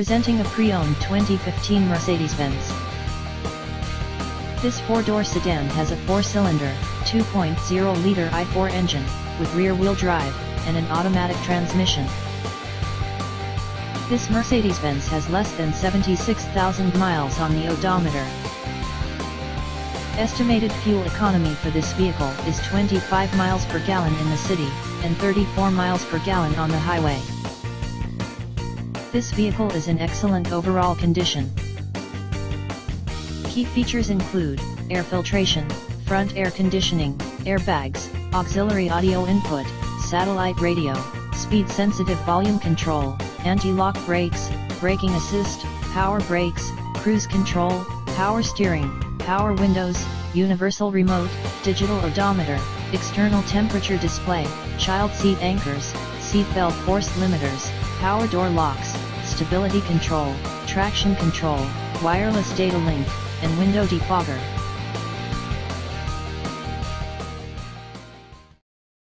Presenting a pre-owned 2015 Mercedes-Benz. This four-door sedan has a four-cylinder, 2.0-liter i4 engine, with rear-wheel drive, and an automatic transmission. This Mercedes-Benz has less than 76,000 miles on the odometer. Estimated fuel economy for this vehicle is 25 miles per gallon in the city, and 34 miles per gallon on the highway. This vehicle is in excellent overall condition. Key features include air filtration, front air conditioning, airbags, auxiliary audio input, satellite radio, speed-sensitive volume control, anti-lock brakes, braking assist, power brakes, cruise control, power steering, power windows, universal remote, digital odometer, external temperature display, child seat anchors, seat belt force limiters, power door locks, stability control, traction control, wireless data link, and window defogger.